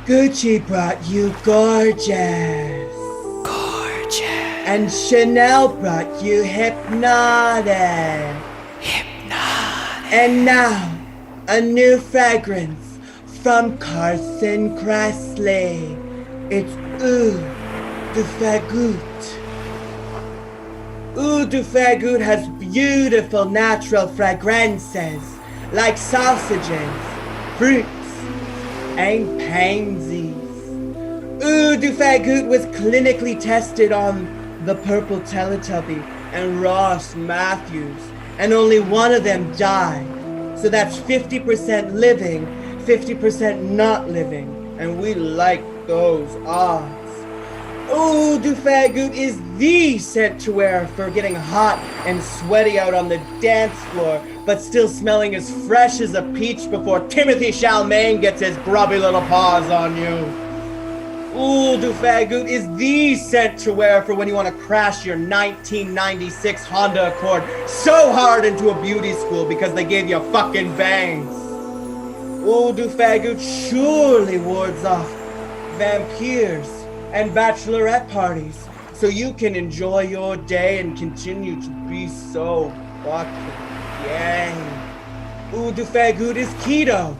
Gucci brought you gorgeous. Gorgeous. And Chanel brought you hypnotic. Hypnotic. And now, a new fragrance from Carson Kressley. It's Eau de Fagout. Eau de Fagout has beautiful natural fragrances like sausages, fruits, and pansies. Eau de Fagout was clinically tested on the Purple Teletubby and Ross Matthews, and only one of them died. So that's 50% living, 50% not living, and we like those odds. Eau de Fagout is the scent to wear for getting hot and sweaty out on the dance floor, but still smelling as fresh as a peach before Timothée Chalamet gets his grubby little paws on you. Eau de Fagout is the scent to wear for when you want to crash your 1996 Honda Accord so hard into a beauty school because they gave you fucking bangs. Eau de Fagout surely wards off vampires and bachelorette parties, so you can enjoy your day and continue to be so fucking gay. Eau de Fagout is keto.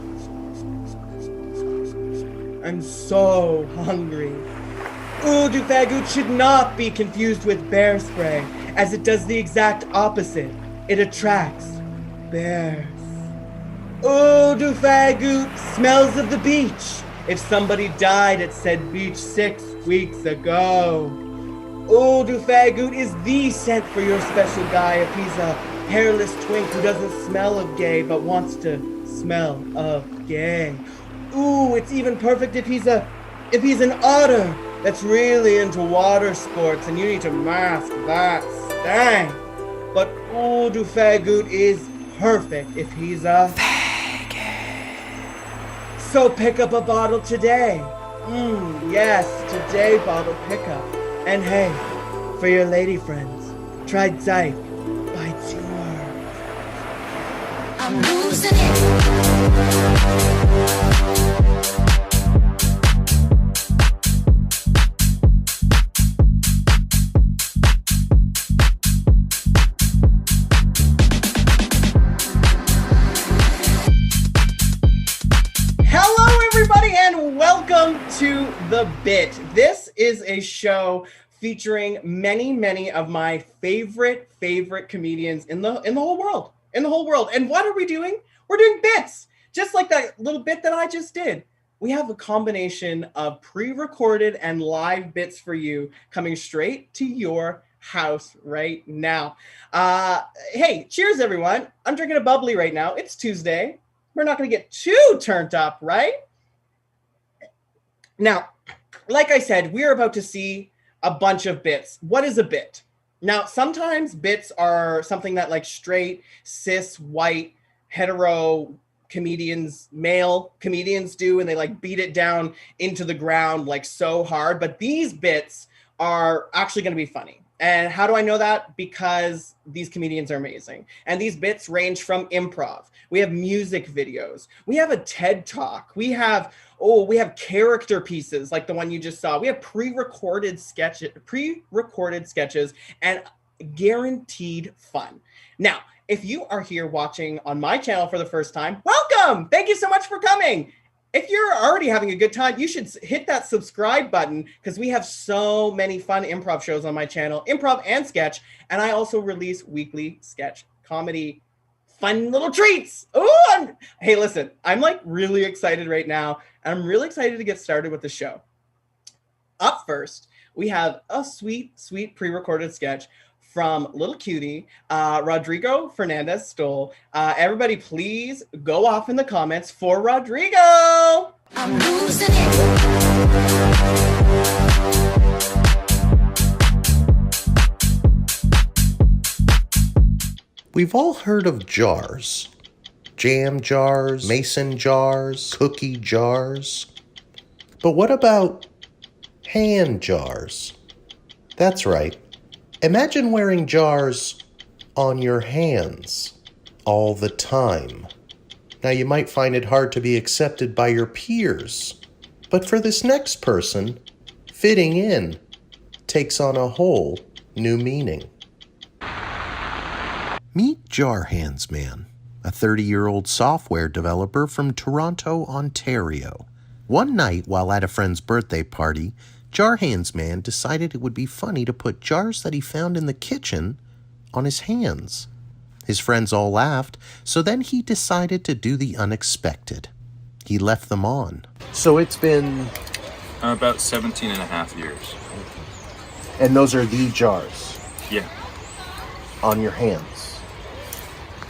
I'm so hungry. Eau de Fagout should not be confused with bear spray, as it does the exact opposite. It attracts bears. Eau de Fagout smells of the beach. If somebody died at said beach 6 weeks ago. Eau de Fagout is the scent for your special guy if he's a hairless twink who doesn't smell of gay but wants to smell of gay. Ooh, it's even perfect if he's an otter that's really into water sports and you need to mask that stank. But Eau de Fagout is perfect if he's a So pick up a bottle today. Yes, today bottle pickup. And hey, for your lady friends, try Dyke by Dior. I'm losing it. Welcome to The Bit. This is a show featuring many of my favorite comedians in the whole world. And what are we doing? We're doing bits. Just like that little bit that I just did. We have a combination of pre-recorded and live bits for you coming straight to your house right now. Hey, cheers everyone. I'm drinking a bubbly right now. It's Tuesday. We're not going to get too turned up, right? Now, like I said, we are about to see a bunch of bits. What is a bit? Now, sometimes bits are something that like straight, cis, white, hetero comedians, male comedians do, and they like beat it down into the ground like so hard. But these bits are actually going to be funny. And how do I know that? Because these comedians are amazing. And these bits range from improv. We have music videos. We have a TED Talk. We have character pieces like the one you just saw. We have pre-recorded sketches and guaranteed fun. Now, if you are here watching on my channel for the first time, welcome! Thank you so much for coming. If you're already having a good time, you should hit that subscribe button because we have so many fun improv shows on my channel, improv and sketch, and I also release weekly sketch comedy, fun little treats. Hey, listen, I'm like really excited right now. I'm really excited to get started with the show. Up first, we have a sweet pre-recorded sketch from Little Cutie, Rodrigo, Fernandez, Stoll. Everybody please go off in the comments for Rodrigo. I'm losing it. We've all heard of jars. Jam jars, mason jars, cookie jars. But what about hand jars? That's right. Imagine wearing jars on your hands all the time. Now, you might find it hard to be accepted by your peers, But for this next person, fitting in takes on a whole new meaning. Meet Jar Hands Man, a 30-year-old software developer from Toronto, Ontario. One night, while at a friend's birthday party, Jar Hands Man decided it would be funny to put jars that he found in the kitchen on his hands. His friends all laughed, so then he decided to do the unexpected. He left them on. So it's been... About 17 and a half years. And those are the jars? Yeah. On your hands?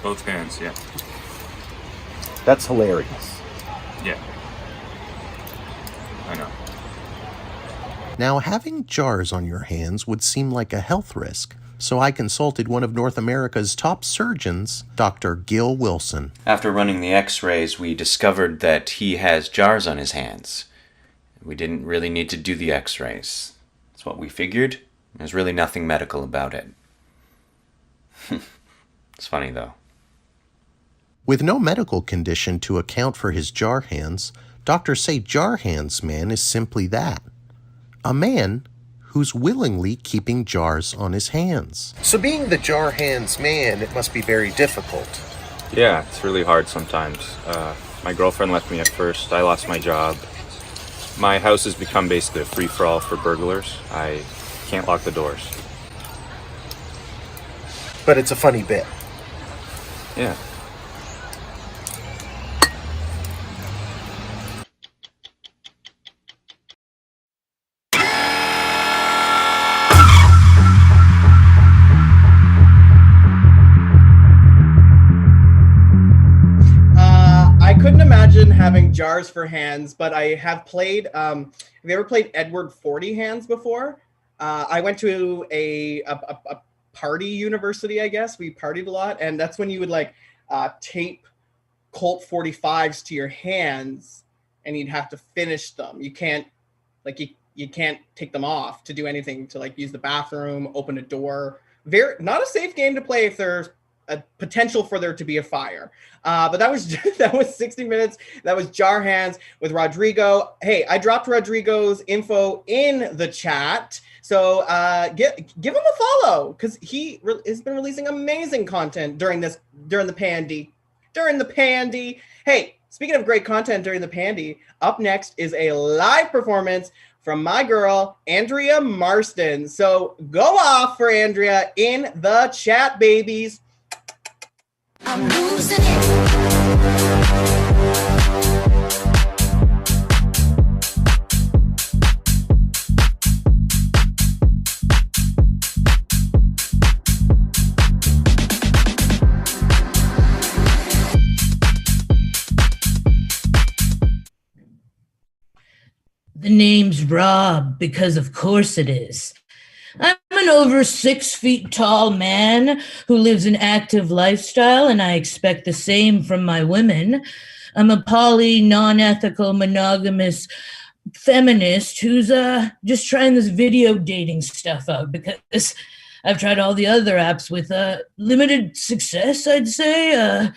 Both hands, yeah. That's hilarious. Yeah. I know. Now, having jars on your hands would seem like a health risk, so I consulted one of North America's top surgeons, Dr. Gil Wilson. After running the x-rays, we discovered that he has jars on his hands. We didn't really need to do the x-rays. That's what we figured. There's really nothing medical about it. It's funny, though. With no medical condition to account for his jar hands, doctors say Jar Hands Man is simply that. A man who's willingly keeping jars on his hands. So being the Jar Hands Man, it must be very difficult. Yeah, it's really hard sometimes. My girlfriend left me at first. I lost my job. My house has become basically a free-for-all for burglars. I can't lock the doors. But it's a funny bit. Yeah. I couldn't imagine having jars for hands, but I have played. Have you ever played Edward 40 Hands before? I went to a party university, I guess. We partied a lot, and that's when you would like tape Colt 45s to your hands, and you'd have to finish them. You can't like you can't take them off to do anything, to like use the bathroom, open a door. Not a safe game to play if there's a potential for there to be a fire. But that was 60 minutes. That was Jar Hands with Rodrigo. Hey, I dropped Rodrigo's info in the chat. So give him a follow, because he has been releasing amazing content during the pandy. Hey, speaking of great content during the pandy, up next is a live performance from my girl, Andrea Marston. So go off for Andrea in the chat, babies. I'm losing it. The name's Rob because of course it is. I'm an over 6 feet tall man who lives an active lifestyle, and I expect the same from my women. I'm a poly, non-ethical, monogamous feminist who's just trying this video dating stuff out because I've tried all the other apps with limited success, I'd say.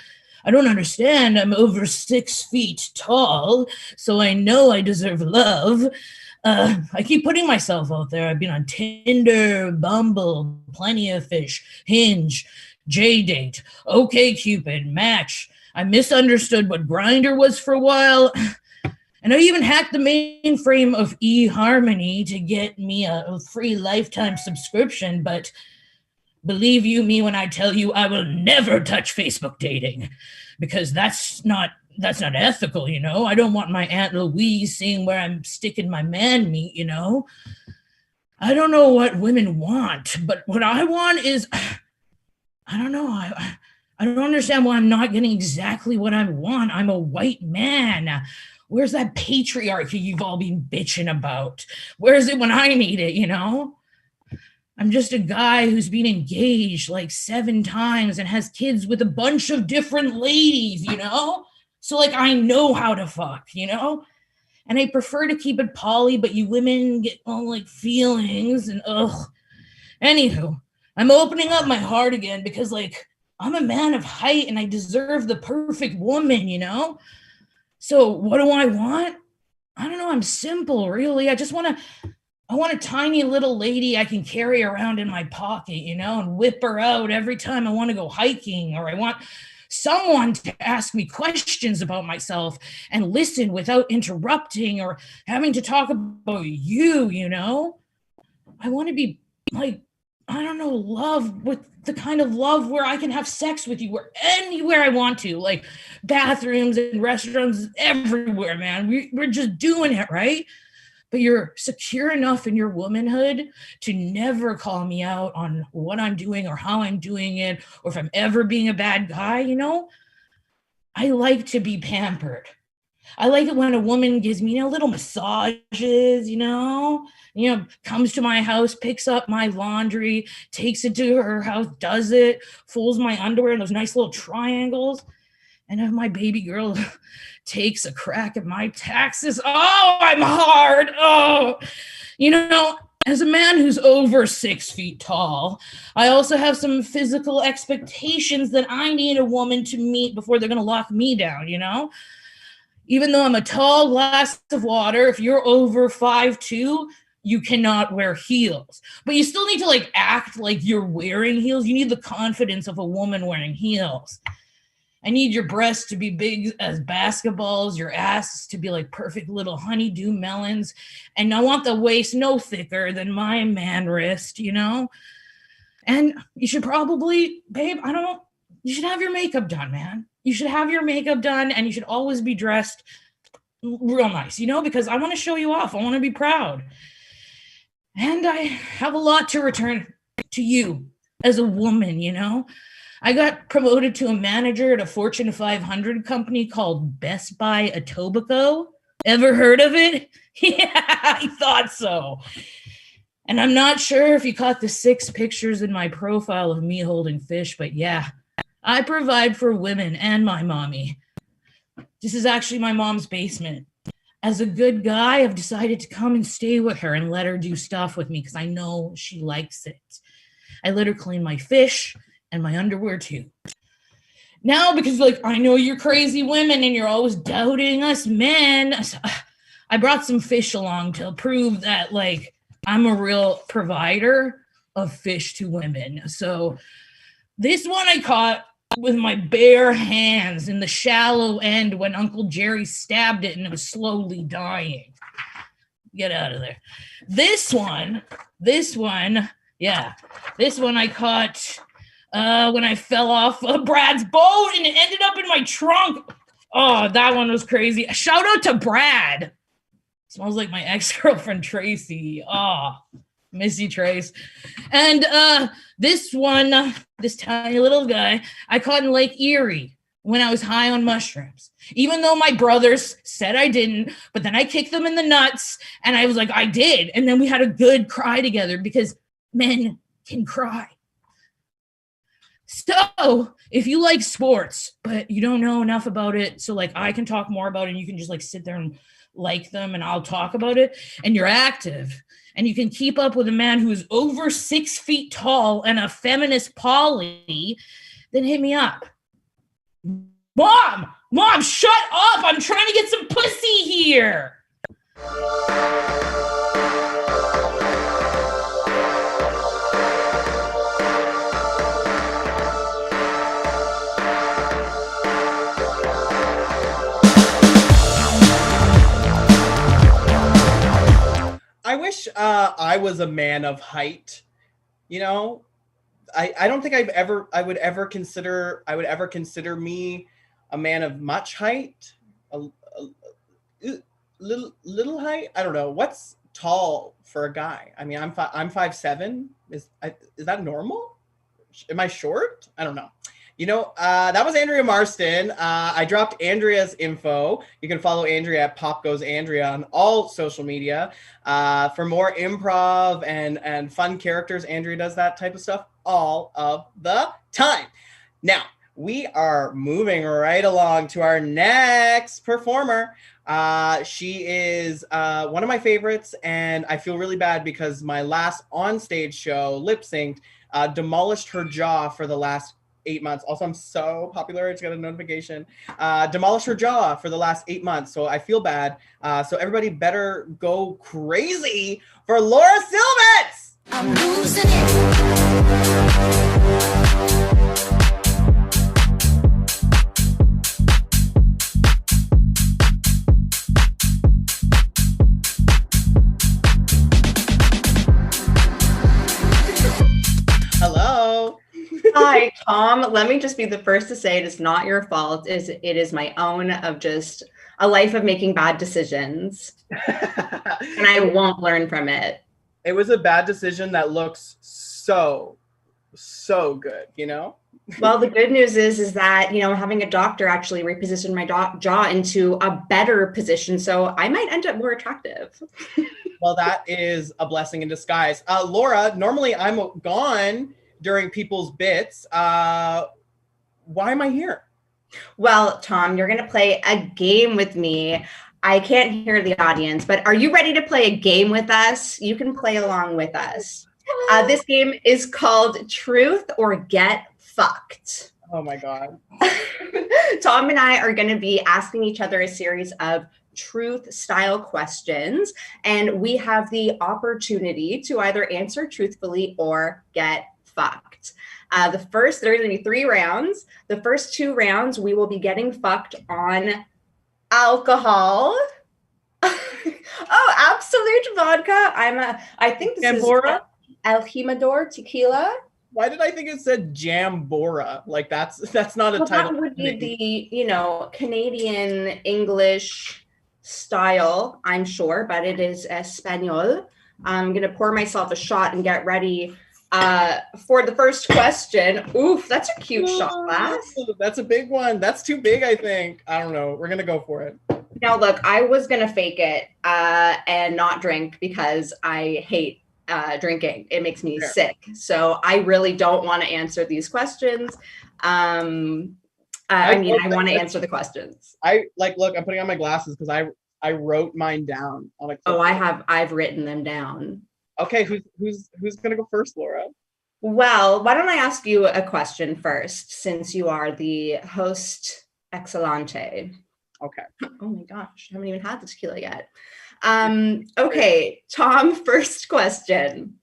I don't understand. I'm over 6 feet tall, so I know I deserve love. I keep putting myself out there. I've been on Tinder, Bumble, Plenty of Fish, Hinge, JDate, OkCupid, Match. I misunderstood what Grindr was for a while. And I even hacked the mainframe of eHarmony to get me a free lifetime subscription. But believe you me when I tell you I will never touch Facebook dating, because that's not ethical, you know. I don't want my Aunt Louise seeing where I'm sticking my man meat, you know. I don't know what women want, but what I want is, I don't know. I don't understand why I'm not getting exactly what I want. I'm a white man. Where's that patriarchy you've all been bitching about? Where is it when I need it, you know? I'm just a guy who's been engaged like 7 times and has kids with a bunch of different ladies, you know? So, like, I know how to fuck, you know? And I prefer to keep it poly, but you women get all, like, feelings and, ugh. Anywho, I'm opening up my heart again because, like, I'm a man of height and I deserve the perfect woman, you know? So what do I want? I don't know, I'm simple, really. I want a tiny little lady I can carry around in my pocket, and whip her out every time I want to go hiking, or I want someone to ask me questions about myself and listen without interrupting or having to talk about you. I want to be like, I don't know, love with the kind of love where I can have sex with you anywhere I want to, like bathrooms and restaurants everywhere, man. We're just doing it, right? But you're secure enough in your womanhood to never call me out on what I'm doing or how I'm doing it, or if I'm ever being a bad guy, I like to be pampered. I like it when a woman gives me, little massages, comes to my house, picks up my laundry, takes it to her house, does it, folds my underwear in those nice little triangles. And if my baby girl takes a crack at my taxes, oh, I'm hard. Oh, as a man who's over 6 feet tall, I also have some physical expectations that I need a woman to meet before they're going to lock me down, Even though I'm a tall glass of water, if you're over 5'2", you cannot wear heels. But you still need to act like you're wearing heels. You need the confidence of a woman wearing heels. I need your breasts to be big as basketballs, your ass to be like perfect little honeydew melons. And I want the waist no thicker than my man wrist, And you should probably, babe, you should have your makeup done, man. You should have your makeup done, and you should always be dressed real nice, because I want to show you off. I want to be proud. And I have a lot to return to you as a woman, I got promoted to a manager at a Fortune 500 company called Best Buy Etobicoke. Ever heard of it? Yeah, I thought so. And I'm not sure if you caught the 6 pictures in my profile of me holding fish, but yeah, I provide for women and my mommy. This is actually my mom's basement. As a good guy, I've decided to come and stay with her and let her do stuff with me because I know she likes it. I let her clean my fish and my underwear too. Now, because I know you're crazy women and you're always doubting us men, I brought some fish along to prove that I'm a real provider of fish to women. So this one I caught with my bare hands in the shallow end when Uncle Jerry stabbed it and it was slowly dying. Get out of there. This one I caught when I fell off Brad's boat and it ended up in my trunk. Oh, that one was crazy. Shout out to Brad. Smells like my ex-girlfriend Tracy. Oh, miss you, Trace. And this one, this tiny little guy, I caught in Lake Erie when I was high on mushrooms. Even though my brothers said I didn't, but then I kicked them in the nuts and I was like, I did. And then we had a good cry together because men can cry. So if you like sports, but you don't know enough about it, so I can talk more about it and you can just sit there and like them and I'll talk about it, and you're active and you can keep up with a man who is over 6 feet tall and a feminist poly, then hit me up. Mom, shut up. I'm trying to get some pussy here. I wish I was a man of height. I don't think I would ever consider me a man of much height. A little height. I don't know. What's tall for a guy? I mean, I'm 5'7". Is that normal? Am I short? I don't know. That was Andrea Marston. I dropped Andrea's info. You can follow Andrea at Pop Goes Andrea on all social media. For more improv and fun characters, Andrea does that type of stuff all of the time. Now, we are moving right along to our next performer. She is one of my favorites, and I feel really bad because my last onstage show, Lip Synced, demolished her jaw for the last 8 months. Also, I'm so popular. I just got a notification. Demolish her jaw for the last 8 months. So I feel bad. So everybody better go crazy for Laura Silvitz. I'm losing it. Hello. Hi, Tom. Let me just be the first to say it is not your fault. It is my own of just a life of making bad decisions. And I won't learn from it. It was a bad decision that looks so good, you know? Well, the good news is that, you know, having a doctor actually repositioned my jaw into a better position. So I might end up more attractive. Well, that is a blessing in disguise. Laura, normally I'm gone during people's bits. Why am I here? Well, Tom, you're going to play a game with me. I can't hear the audience, but are you ready to play a game with us? You can play along with us. This game is called Truth or Get Fucked. Oh my God. Tom and I are going to be asking each other a series of truth style questions, and we have the opportunity to either answer truthfully or get fucked. There's going to be 3 rounds. The first 2 rounds, we will be getting fucked on alcohol. Oh, Absolute vodka. I think this Jambora? is El Jimador tequila. Why did I think it said Jambora? Like that's not a Well, title. that would be the, you know, Canadian English style, I'm sure, but it is Espanol. I'm going to pour myself a shot and get ready for the first question. Oof, that's a cute shot glass. That's a big one. That's too big, I think. I don't know. We're going to go for it. Now, look, I was going to fake it and not drink because I hate drinking. It makes me sick. So I really don't want to answer these questions. I want to answer the questions. Look, I'm putting on my glasses because I wrote mine down on a clip. I've written them down. Okay, who's gonna go first, Laura? Well, why don't I ask you a question first, since you are the host excellente. Okay. Oh my gosh, I haven't even had the tequila yet. Okay, Tom, first question.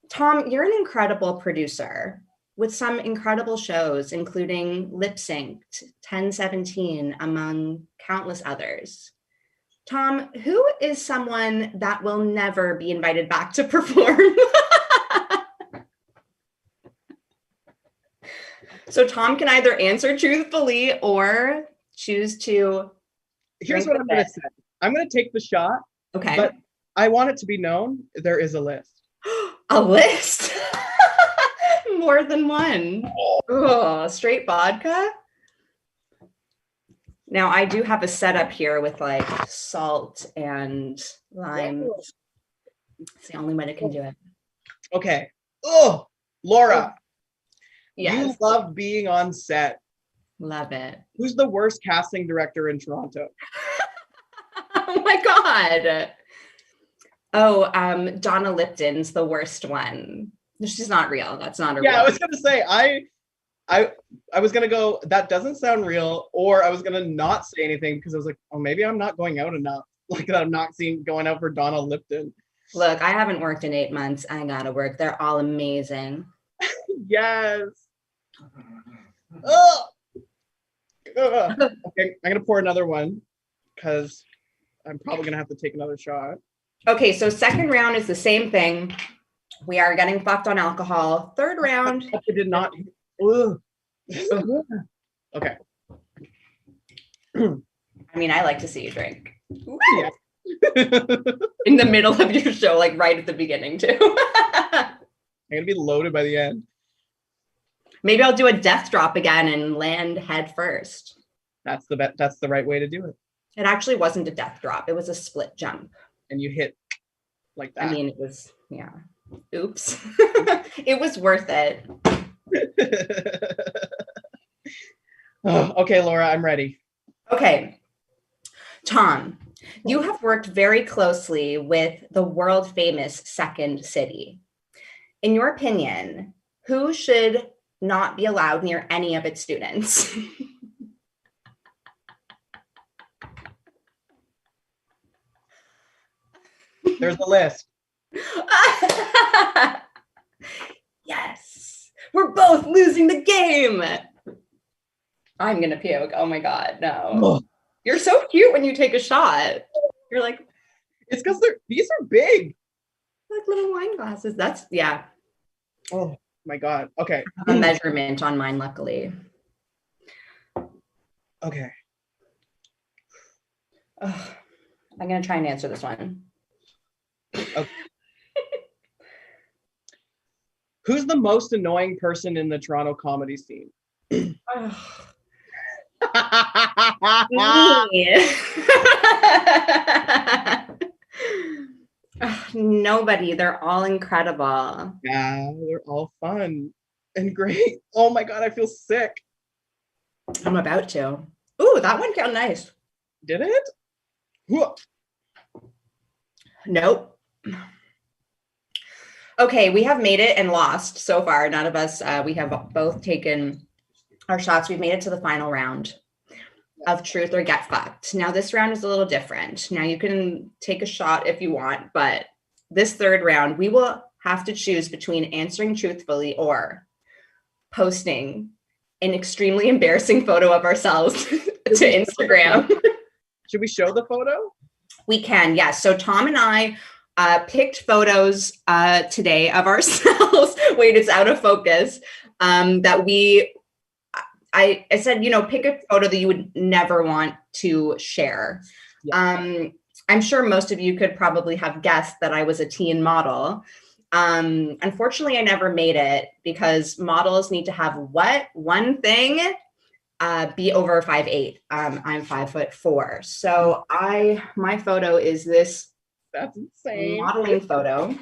Tom, you're an incredible producer with some incredible shows, including Lip Synced, 1017, among countless others. Tom, who is someone that will never be invited back to perform? So Tom can either answer truthfully or choose to. Here's what I'm going to say. I'm going to take the shot. Okay. But I want it to be known there is a list. A list? More than one. Oh, straight vodka? Now, I do have a setup here with like salt and lime. It's the only way I can do it. Okay. Oh, Laura. Yes. You love being on set. Love it. Who's the worst casting director in Toronto? Oh my God. Oh, Donna Lipton's the worst one. She's not real. That's not a real. Yeah, I was gonna say I was gonna go, that doesn't sound real, or I was gonna not say anything because I was like, oh, maybe I'm not going out enough. Like I'm not going out for Donna Lipton. Look, I haven't worked in 8 months. I gotta work. They're all amazing. Yes. Oh. Okay, I'm gonna pour another one because I'm probably gonna have to take another shot. Okay, so second round is the same thing. We are getting fucked on alcohol. Third round. I did not. Ugh. Okay. I mean, I like to see you drink. Yeah. In the middle of your show, like right at the beginning too. I'm gonna be loaded by the end. Maybe I'll do a death drop again and land head first. That's the right way to do it. It actually wasn't a death drop. It was a split jump. And you hit like that. I mean, it was, yeah. Oops. It was worth it. Oh, okay, Laura, I'm ready. Okay. Tom, you have worked very closely with the world famous Second City. In your opinion, who should not be allowed near any of its students. There's the list. Yes, we're both losing the game. I'm gonna puke. Oh my God, no. Oh. You're so cute when you take a shot. You're like, It's because these are big. like little wine glasses. That's, yeah. Oh my God. Okay. A measurement on mine, luckily. Okay. Ugh. I'm gonna try and answer this one. Okay. Who's the most annoying person in the Toronto comedy scene? Me. Nobody. They're all incredible. Yeah, they're all fun and great. Oh my God, I feel sick. I'm about to. Ooh, that one felt nice. Did it? Whoa. Nope. Okay, we have made it and lost so far. None of us, we have both taken our shots. We've made it to the final round of truth or get fucked. Now this round is a little different. Now you can take a shot if you want, but this third round, we will have to choose between answering truthfully or posting an extremely embarrassing photo of ourselves to Instagram. Should we show the photo? We can, yes. So Tom and I picked photos today of ourselves. Wait, it's out of focus. I said, pick a photo that you would never want to share. Yeah. I'm sure most of you could probably have guessed that I was a teen model. Unfortunately, I never made it because models need to have one thing, be over 5'8". I'm 5'4". So my photo is this. That's insane. Modeling photo.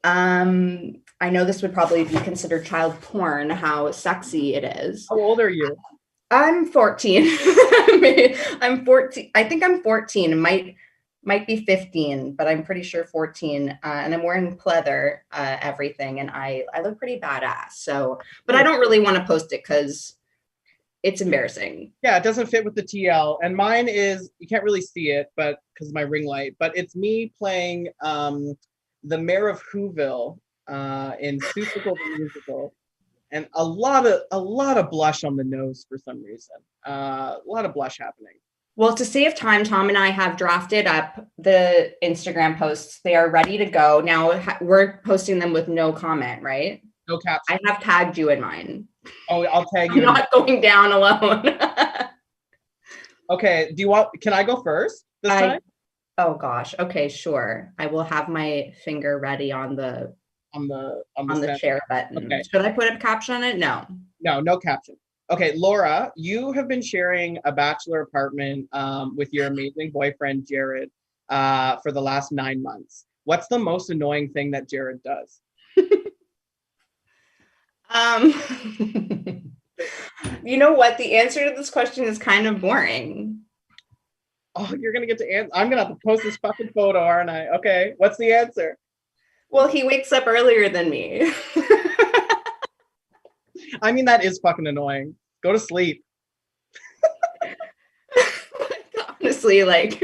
I know this would probably be considered child porn, how sexy it is. How old are you? I'm 14. I'm 14. I think I'm 14. Might be 15, but I'm pretty sure 14. And I'm wearing pleather, everything, and I look pretty badass. So, but I don't really want to post it because it's embarrassing. Yeah, it doesn't fit with the TL. And mine is, you can't really see it, but because of my ring light, but it's me playing the mayor of Whoville in Seussical the Musical. And a lot of blush on the nose for some reason. A lot of blush happening. Well, to save time, Tom and I have drafted up the Instagram posts. They are ready to go. Now we're posting them with no comment, right? No caption. I have tagged you in mine. Oh, I'll tag you. I'm not going down alone. Okay. Can I go first this time? Oh gosh. Okay, sure. I will have my finger ready on the share button. Okay. Should I put a caption on it? No. No caption. Okay, Laura, you have been sharing a bachelor apartment with your amazing boyfriend, Jared, for the last 9 months. What's the most annoying thing that Jared does? You know what? The answer to this question is kind of boring. Oh, you're going to get to answer. I'm going to have to post this fucking photo, aren't I? Okay, what's the answer? Well, he wakes up earlier than me. I mean, that is fucking annoying. Go to sleep. Honestly, like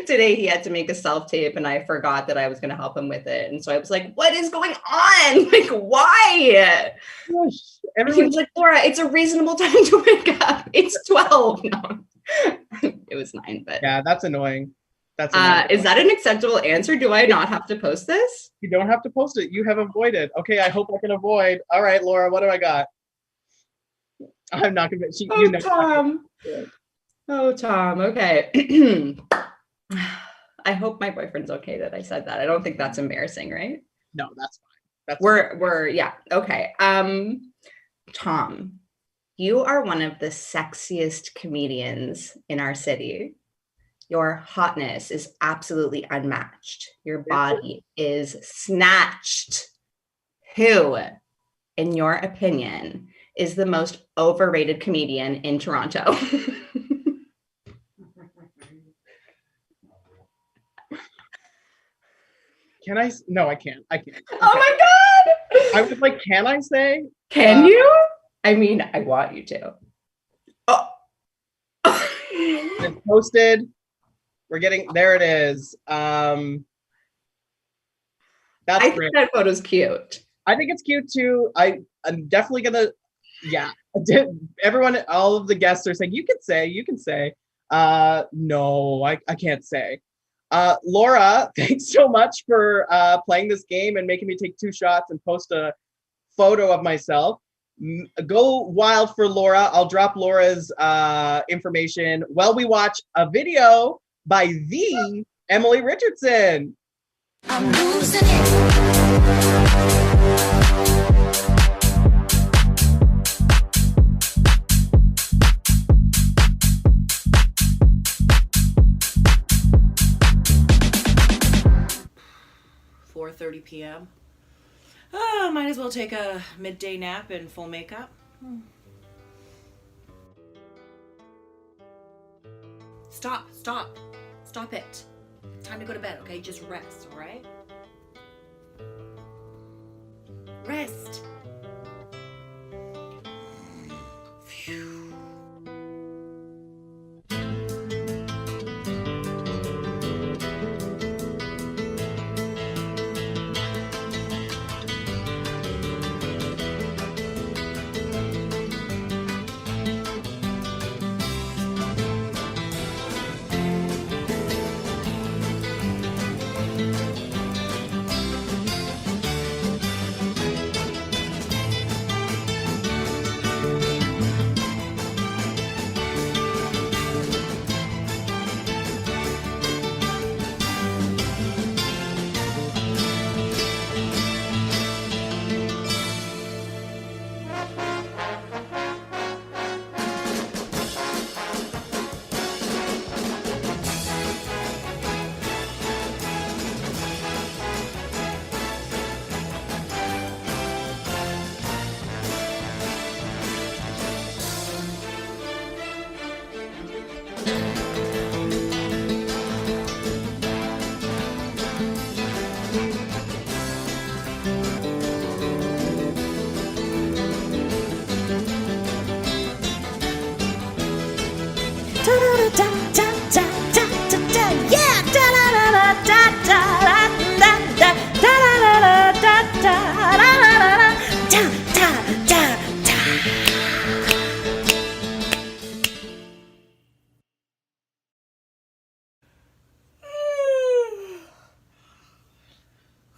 today he had to make a self-tape and I forgot that I was going to help him with it. And so I was like, what is going on? Like, why? He was like, Laura, it's a reasonable time to wake up. It's 12. No. It was 9, but yeah, that's annoying. Is that an acceptable answer? Do I not have to post this? You don't have to post it. You have avoided. Okay, I hope I can avoid. All right, Laura, what do I got? I'm not gonna. Tom. Oh, Tom. Okay. I hope my boyfriend's okay that I said that. I don't think that's embarrassing, right? No, that's fine. We're yeah. Okay. Tom, you are one of the sexiest comedians in our city. Your hotness is absolutely unmatched. Your body is snatched. Who, in your opinion, is the most overrated comedian in Toronto? Can I? No, I can't. I can't. Oh my God. I was like, can I say? Can you? I mean, I want you to. Oh. It's posted. We're getting there. It is. That's I great. think that photo's cute. I think it's cute too. I'm definitely gonna. Yeah. Everyone, all of the guests are saying you can say. No, I can't say. Laura, thanks so much for playing this game and making me take 2 shots and post a photo of myself. Go wild for Laura. I'll drop Laura's information while we watch a video by the Emily Richardson. I'm losing it. 4:30 p.m. Might as well take a midday nap in full makeup. Stop it. Time to go to bed, okay? Just rest, all right? Rest. Phew.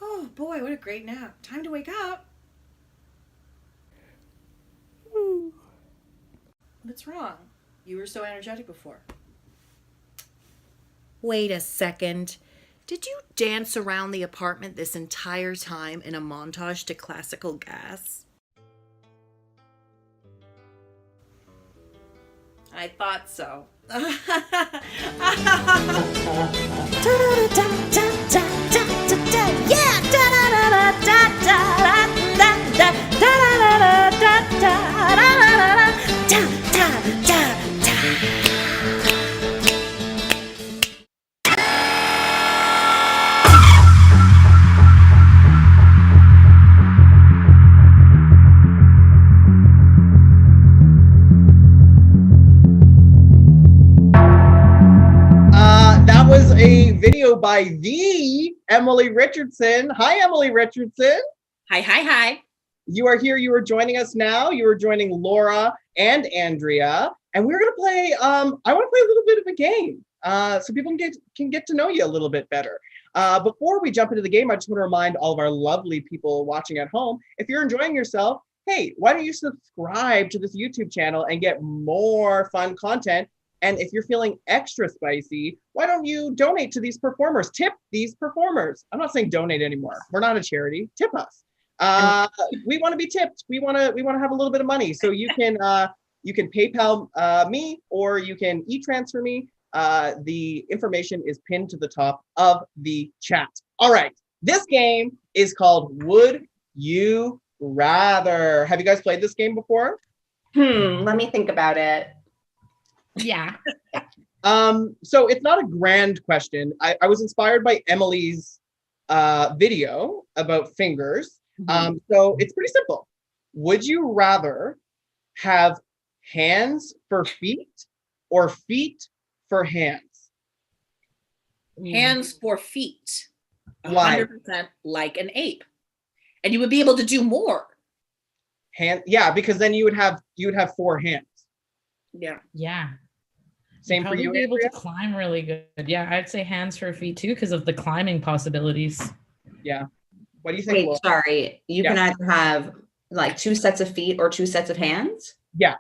Oh boy, what a great nap. Time to wake up. What's wrong? You were so energetic before. Wait a second. Did you dance around the apartment this entire time in a montage to classical gas? I thought so. That was a video by the Emily Richardson. Hi, Emily Richardson. Hi. You are here. You are joining us now. You are joining Laura and Andrea, and we're gonna play. I want to play a little bit of a game, so people can get to know you a little bit better. Before we jump into the game, I just want to remind all of our lovely people watching at home: if you're enjoying yourself, hey, why don't you subscribe to this YouTube channel and get more fun content? And if you're feeling extra spicy, why don't you donate to these performers? Tip these performers. I'm not saying donate anymore. We're not a charity. Tip us. We want to be tipped. We want to have a little bit of money. So you can PayPal me, or you can e-transfer me. The information is pinned to the top of the chat. All right. This game is called Would You Rather. Have you guys played this game before? Let me think about it. Yeah. So it's not a grand question. I was inspired by Emily's video about fingers. So it's pretty simple. Would you rather have hands for feet or feet for hands? Hands for feet. Why? 100% like an ape. And you would be able to do more. Yeah, because then you would have 4 hands. Yeah. Yeah. Same for Probably you, be able Andrea? to climb really good. Yeah, I'd say hands for feet too because of the climbing possibilities. Yeah. What do you think? Wait, Laura? sorry. You can either have like 2 sets of feet or 2 sets of hands? Yeah.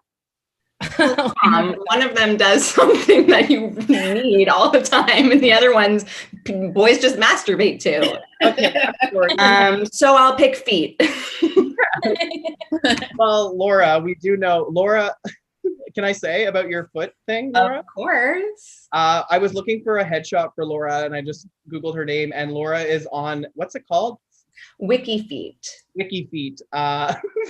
One of them does something that you need all the time, and the other ones boys just masturbate to. Okay. So I'll pick feet. Well, Laura, we do know. Laura, can I say about your foot thing, Laura? Of course. I was looking for a headshot for Laura, and I just Googled her name, and Laura is on, what's it called? WikiFeet. WikiFeet,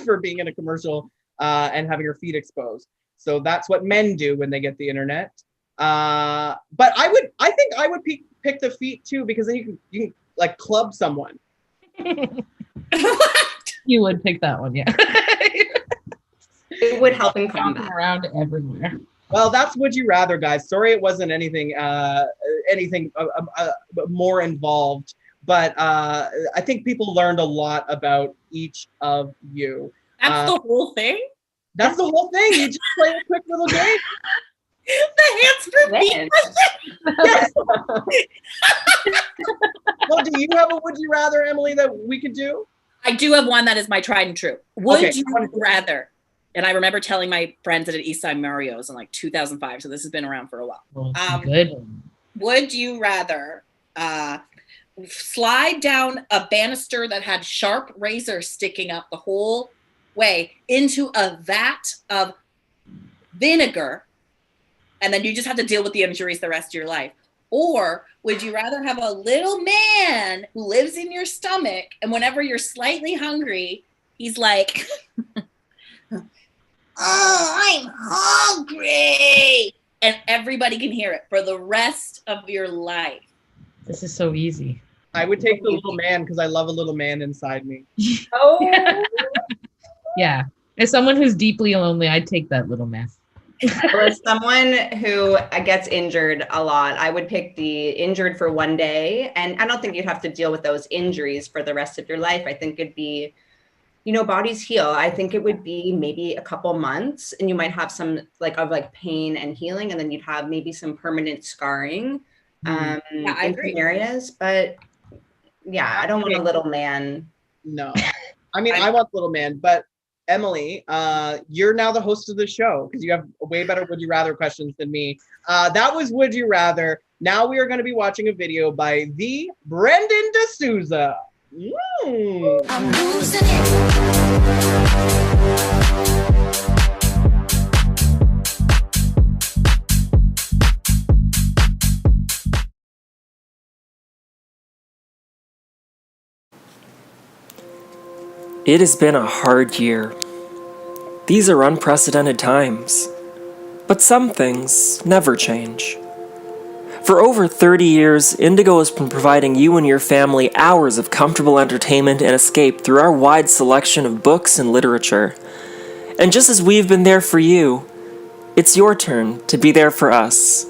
for being in a commercial and having her feet exposed. So that's what men do when they get the internet. But I think I would pick the feet too, because then you can like club someone. You would pick that one, yeah. It would help in combat. Around everywhere. Well, that's Would You Rather, guys. Sorry it wasn't anything more involved, but I think people learned a lot about each of you. That's the whole thing? That's the whole thing. You just play a quick little game. The hands for feet. Yes. Well, do you have a Would You Rather, Emily, that we could do? I do have one that is my tried and true. Would Okay. you rather? And I remember telling my friends at Eastside Mario's in like 2005, so this has been around for a while. Well, good. Would you rather slide down a banister that had sharp razors sticking up the whole way into a vat of vinegar, and then you just have to deal with the injuries the rest of your life? Or would you rather have a little man who lives in your stomach, and whenever you're slightly hungry, he's like, oh, I'm hungry. And everybody can hear it for the rest of your life. This is so easy. I would take the little man because I love a little man inside me. Oh. Yeah. As someone who's deeply lonely, I'd take that little man. Or as someone who gets injured a lot, I would pick the injured for one day. And I don't think you'd have to deal with those injuries for the rest of your life. I think it'd be, bodies heal. I think it would be maybe a couple months, and you might have some pain and healing, and then you'd have maybe some permanent scarring I in agree. some areas. But yeah, I don't want a little man. No. I mean, I want little man, but Emily, you're now the host of the show because you have way better Would You Rather questions than me. That was Would You Rather. Now we are going to be watching a video by the Brenden D'souza. I'm losing it. It has been a hard year. These are unprecedented times. But some things never change. For over 30 years, Indigo has been providing you and your family hours of comfortable entertainment and escape through our wide selection of books and literature. And just as we've been there for you, it's your turn to be there for us.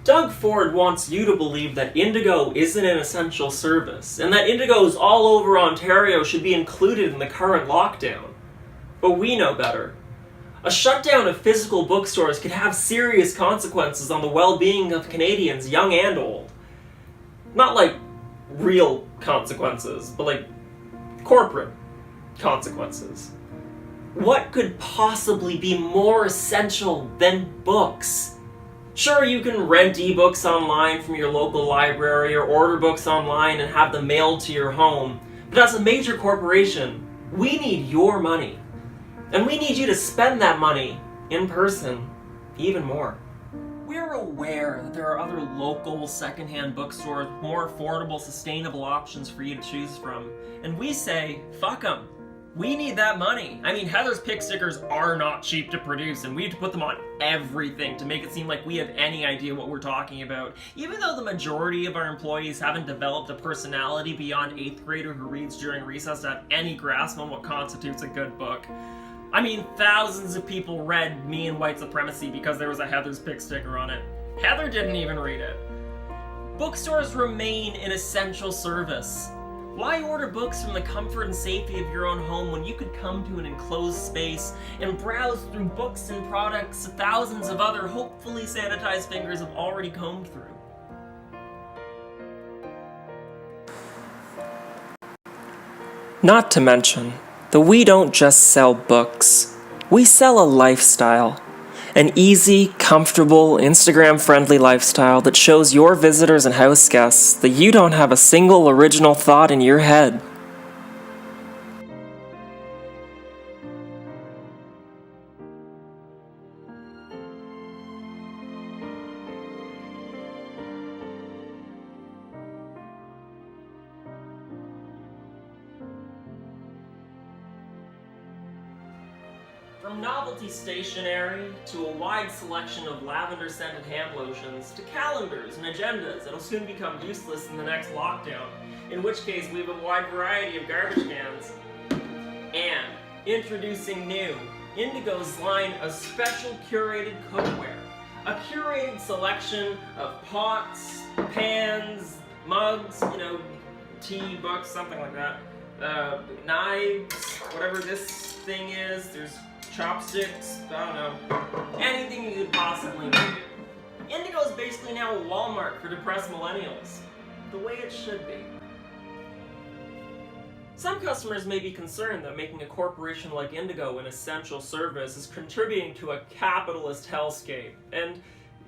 Doug Ford wants you to believe that Indigo isn't an essential service, and that Indigos all over Ontario should be included in the current lockdown. But we know better. A shutdown of physical bookstores could have serious consequences on the well-being of Canadians, young and old. Not like real consequences, but like corporate consequences. What could possibly be more essential than books? Sure, you can rent ebooks online from your local library or order books online and have them mailed to your home, but as a major corporation, we need your money. And we need you to spend that money in person even more. We're aware that there are other local secondhand bookstores with more affordable, sustainable options for you to choose from, and we say, fuck them. We need that money. I mean, Heather's pick stickers are not cheap to produce, and we have to put them on everything to make it seem like we have any idea what we're talking about. Even though the majority of our employees haven't developed a personality beyond 8th grader who reads during recess to have any grasp on what constitutes a good book. I mean, thousands of people read Me and White Supremacy because there was a Heather's pick sticker on it. Heather didn't even read it. Bookstores remain an essential service. Why order books from the comfort and safety of your own home when you could come to an enclosed space and browse through books and products thousands of other hopefully sanitized fingers have already combed through? Not to mention that we don't just sell books, we sell a lifestyle. An easy, comfortable, Instagram-friendly lifestyle that shows your visitors and house guests that you don't have a single original thought in your head. From novelty stationery to a wide selection of lavender-scented hand lotions to calendars and agendas that'll soon become useless in the next lockdown, in which case we have a wide variety of garbage cans. And introducing new, Indigo's line of special curated cookware. A curated selection of pots, pans, mugs, tea, books, something like that. Knives, whatever this thing is, there's chopsticks, I don't know, anything you could possibly need. Indigo is basically now a Walmart for depressed millennials, the way it should be. Some customers may be concerned that making a corporation like Indigo an essential service is contributing to a capitalist hellscape, and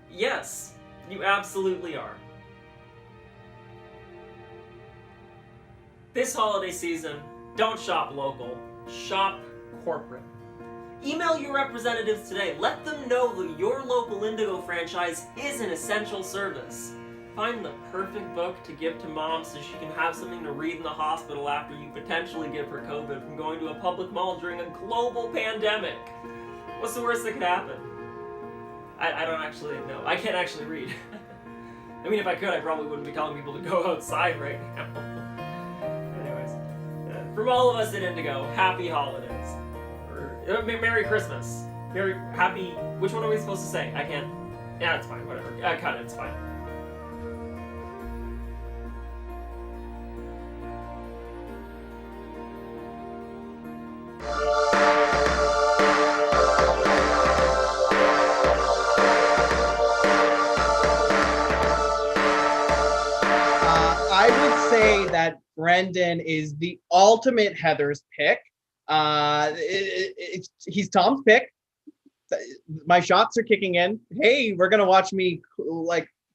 yes, you absolutely are. This holiday season, don't shop local, shop corporate. Email your representatives today. Let them know that your local Indigo franchise is an essential service. Find the perfect book to give to mom so she can have something to read in the hospital after you potentially give her COVID from going to a public mall during a global pandemic. What's the worst that could happen? I don't actually know. I can't actually read. I mean, if I could, I probably wouldn't be telling people to go outside right now. Anyways, from all of us at Indigo, happy holidays. Merry Christmas. Happy... Which one are we supposed to say? I can't... Yeah, it's fine. Whatever. Cut it. It's fine. I would say that Brenden is the ultimate Heather's pick. He's Tom's pick. My shots are kicking in. Hey, we're gonna watch me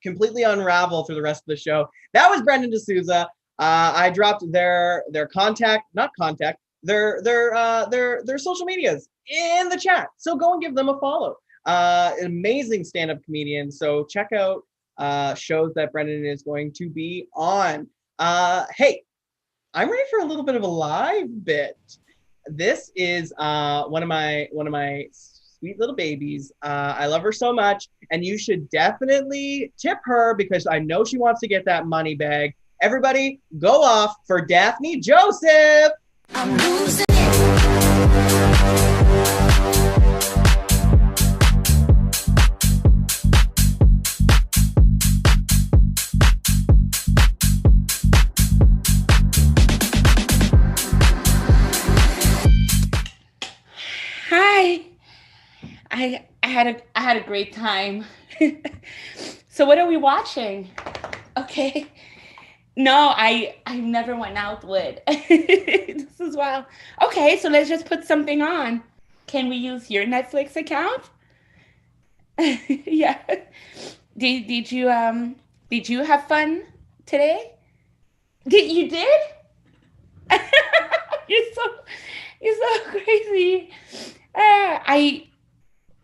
completely unravel through the rest of the show. That was Brenden D'souza. I dropped their social medias in the chat. So go and give them a follow. An amazing stand-up comedian. So check out shows that Brenden is going to be on. Hey, I'm ready for a little bit of a live bit. This is one of my sweet little babies. I love her so much, and you should definitely tip her because I know she wants to get that money bag. Everybody, go off for Daphney Joseph. I'm losing it. I had a great time. So what are we watching? Okay. No, I never went out with. This is wild. Okay, so let's just put something on. Can we use your Netflix account? Yeah. Did you have fun today? You did? You're so crazy.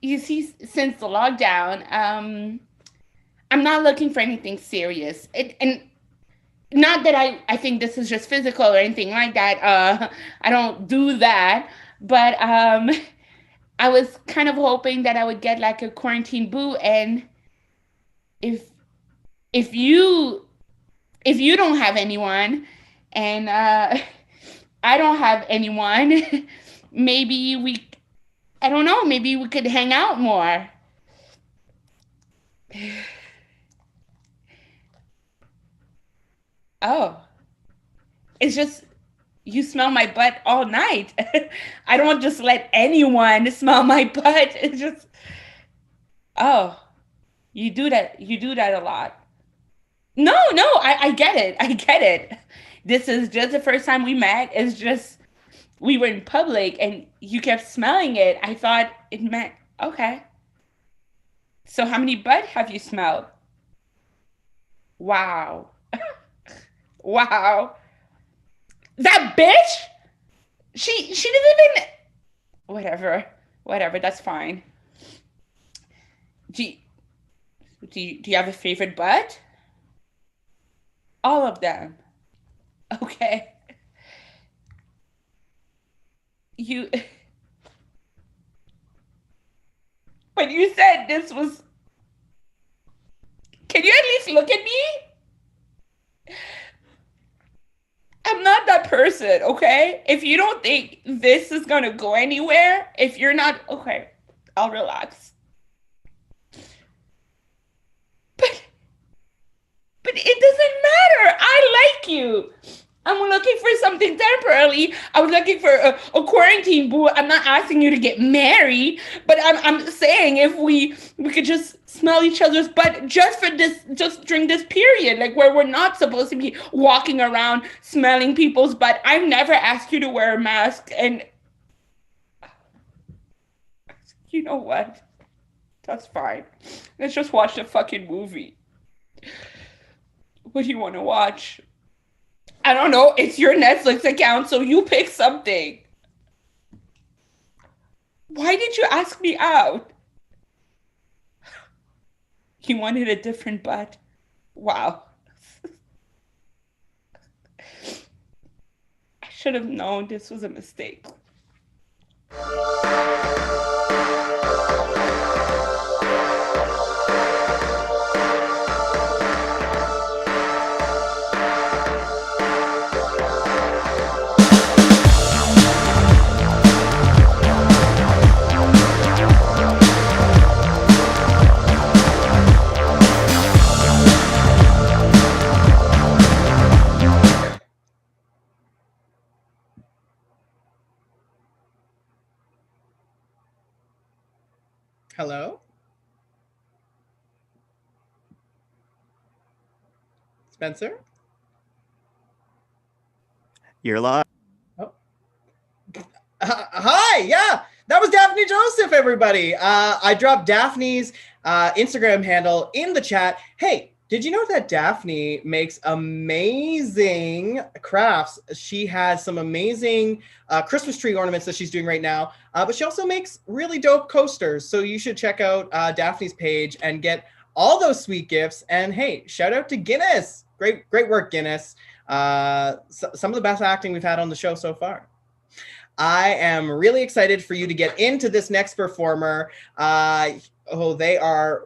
You see, since the lockdown, I'm not looking for anything serious. And not that I think this is just physical or anything like that. I don't do that. But I was kind of hoping that I would get like a quarantine boo. And if you don't have anyone and I don't have anyone, maybe I don't know, maybe we could hang out more. Oh, it's just, you smell my butt all night. I don't just let anyone smell my butt. It's just, oh, you do that a lot. No, I get it. This is just the first time we met. It's just, we were in public and you kept smelling it. I thought it meant, okay. So how many butt have you smelled? Wow. Wow. That bitch? She didn't even, whatever, that's fine. Do you have a favorite butt? All of them. Okay. When you said this was, can you at least look at me? I'm not that person, okay? If you don't think this is gonna go anywhere, if you're not, okay, I'll relax. But it doesn't matter. I like you. I'm looking for something temporarily. I was looking for a quarantine boo. I'm not asking you to get married, but I'm saying if we could just smell each other's butt just during this period, like where we're not supposed to be walking around smelling people's butt. I've never asked you to wear a mask, and you know what? That's fine. Let's just watch the fucking movie. What do you want to watch? I don't know. It's your Netflix account, so you pick something. Why did you ask me out? You wanted a different butt. Wow. I should have known this was a mistake. Hello? Spencer? You're live. Oh. Hi, yeah, that was Daphney Joseph, everybody. I dropped Daphne's Instagram handle in the chat. Hey, did you know that Daphney makes amazing crafts? She has some amazing Christmas tree ornaments that she's doing right now, but she also makes really dope coasters. So you should check out Daphne's page and get all those sweet gifts. And hey, shout out to Guinness. Great work, Guinness. Some of the best acting we've had on the show so far. I am really excited for you to get into this next performer. They are...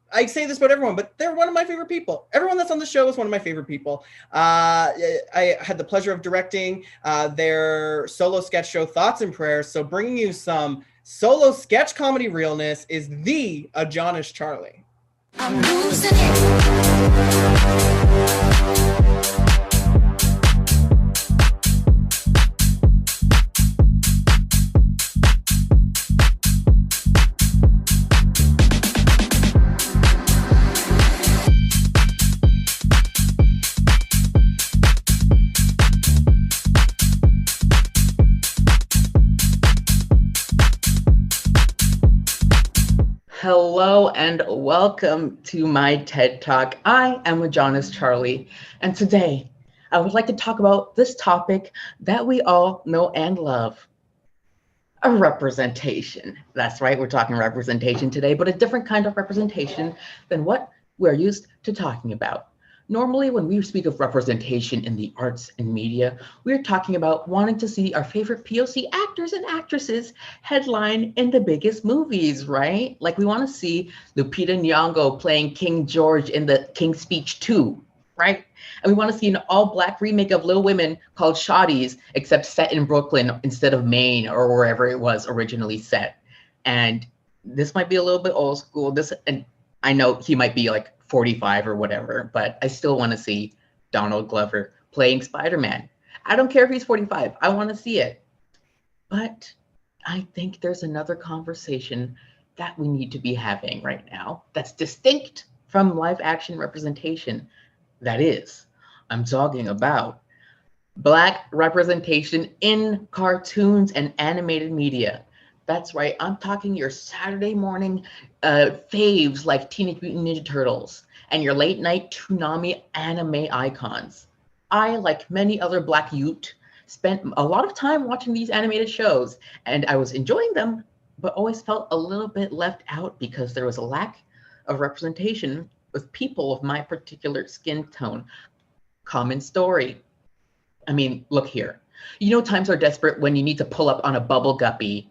I say this about everyone, but they're one of my favorite people. Everyone that's on the show is one of my favorite people. I had the pleasure of directing their solo sketch show, Thoughts and Prayers. So bringing you some solo sketch comedy realness is the Ajahnis Charley. I'm losing it. Hello and welcome to my TED Talk. I am Ajahnis Charley, and today I would like to talk about this topic that we all know and love, a representation. That's right, we're talking representation today, but a different kind of representation than what we're used to talking about. Normally, when we speak of representation in the arts and media, we're talking about wanting to see our favorite POC actors and actresses headline in the biggest movies, right? Like we want to see Lupita Nyong'o playing King George in the King's Speech 2, right? And we want to see an all-Black remake of Little Women called Shawty's, except set in Brooklyn instead of Maine or wherever it was originally set. And this might be a little bit old school. And I know he might be like 45 or whatever, but I still want to see Donald Glover playing Spider-Man. I don't care if he's 45. I want to see it. But I think there's another conversation that we need to be having right now that's distinct from live action representation. That is, I'm talking about Black representation in cartoons and animated media. That's right, I'm talking your Saturday morning faves like Teenage Mutant Ninja Turtles and your late night Toonami anime icons. I, like many other Black youth, spent a lot of time watching these animated shows, and I was enjoying them, but always felt a little bit left out because there was a lack of representation with people of my particular skin tone. Common story. I mean, look here. You know times are desperate when you need to pull up on a bubble guppy